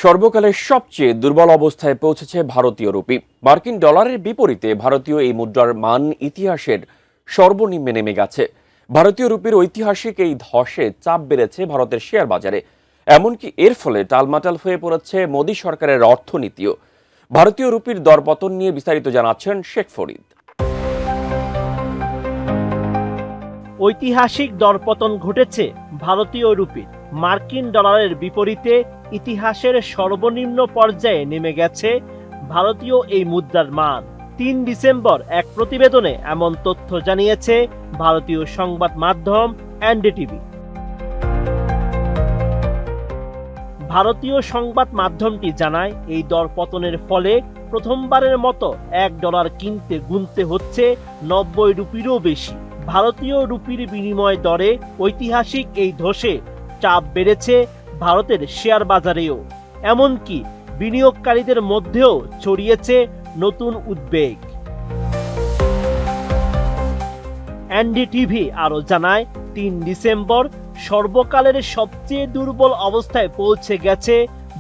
সর্বকালের সবচেয়ে দুর্বল অবস্থায় পৌঁছেছে ভারতীয় রুপি। মার্কিন ডলারের বিপরীতে ভারতীয় এই মুদ্রার মান ইতিহাসের সর্বনিম্নে নেমে গেছে। ভারতীয় রুপির ঐতিহাসিক এই ধসে চাপ বেড়েছে ভারতের শেয়ার বাজারে। এমনকি এর ফলে টালমাটাল হয়ে পড়েছে মোদী সরকারের অর্থনীতিও। ভারতীয় রুপির দরপতন নিয়ে বিস্তারিত জানাচ্ছেন শেখ ফরিদ। ঐতিহাসিক দরপতন ঘটেছে ভারতীয় রুপির। মার্কিন ডলারের বিপরীতে ইতিহাসের সর্বনিম্ন পর্যায়ে নেমে গেছে ভারতীয় এই মুদ্রার মান। ৩ ডিসেম্বর এক প্রতিবেদনে এমন তথ্য জানিয়েছে ভারতীয় সংবাদ মাধ্যম এনডিটিভি। ভারতীয় সংবাদ মাধ্যমটি জানায়, এই দরপতনের ফলে প্রথমবারের মতো $1 কিনতে গুনতে হচ্ছে 90 রুপিরও বেশি। ভারতীয় রুপির বিনিময় দরে ঐতিহাসিক এই ধসে চাপ বেড়েছে ভারতের শেয়ার বাজারেও। এমনকি বিনিয়োগকারীদের মধ্যেও ছড়িয়েছে নতুন উদ্বেগ। এনডিটিভি আরও জানায়, ৩ ডিসেম্বর সর্বকালের সবচেয়ে দুর্বল অবস্থায় পৌঁছে গেছে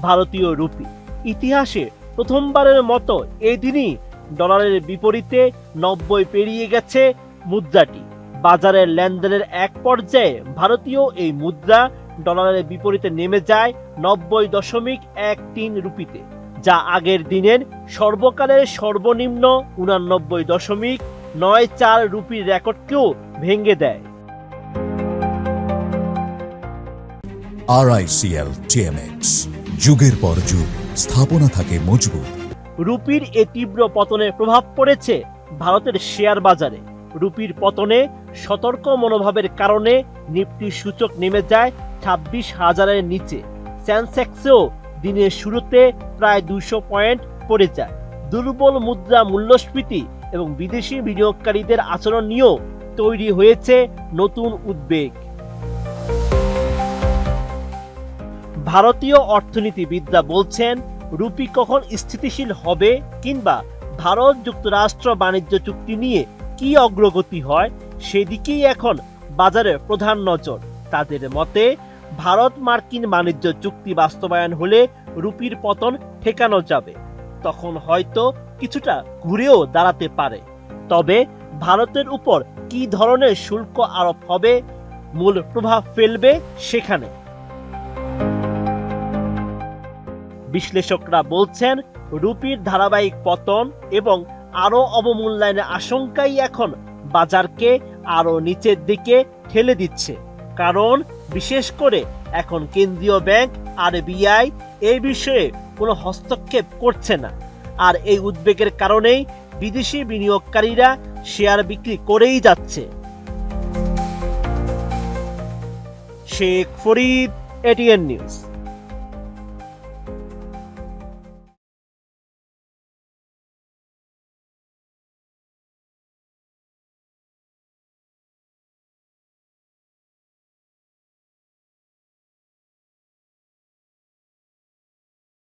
ভারতীয় রুপি। ইতিহাসে প্রথমবারের মতো এই দিনই ডলারের বিপরীতে 90 পেরিয়ে গেছে মুদ্রাটি। বাজারের লেনদেনের এক পর্যায়ে ভারতীয় এই মুদ্রা ডলারের বিপরীতে নেমে যায় 90.13 রুপিতে, যা আগের দিনের সর্বকালের সর্বনিম্ন 89.94 রুপির রেকর্ডকেও ভেঙে দেয়। RICL TMX, যুগের পর যুগ স্থাপনা থাকে মজবুত। রুপির এই তীব্র পতনের প্রভাব পড়েছে ভারতের শেয়ার বাজারে। রুপির পতনে সতর্ক মনোভাবের কারণে নিফটি সূচক নেমে যায় 26,000-এর নিচে। সেন্সেক্সেও দিনের শুরুতে প্রায় 200 পয়েন্ট পড়ে যায়। দুর্বল মুদ্রা মূল্যস্ফীতি এবং বিদেশি বিনিয়োগকারীদের আচরণ নিয়েও তৈরি হয়েছে নতুন উদ্বেগ। ভারতীয় অর্থনীতিবিদরা বলছেন, রুপি কখন স্থিতিশীল হবে কিংবা ভারত যুক্তরাষ্ট্র বাণিজ্য চুক্তি নিয়ে কি অগ্রগতি হয় সেদিকেই এখন বাজারের প্রধান নজর। তাদের মতে, ভারত মার্কিন বাণিজ্য চুক্তি বাস্তবায়ন হলে রুপির পতন ঠেকানো যাবে। তখন হয়তো কিছুটা ঘুরেও দাঁড়াতে পারে। তবে ভারতের উপর কি ধরনের শুল্ক আরোপ হবে, মূল প্রভাব ফেলবে সেখানে। বিশ্লেষকরা বলছেন, রুপির ধারাবাহিক পতন এবং আরো অবমূল্যায়নের আশঙ্কাই এখন বাজারকে আরো নিচের দিকে ঠেলে দিচ্ছে। কারণ বিশেষ করে এখন কেন্দ্রীয় ব্যাংক RBI এই বিষয়ে কোনো হস্তক্ষেপ করছে না। আর এই উদ্বেগের কারণেই বিদেশি বিনিয়োগকারীরা শেয়ার বিক্রি করেই যাচ্ছে। Sheikh Farid, ATN news.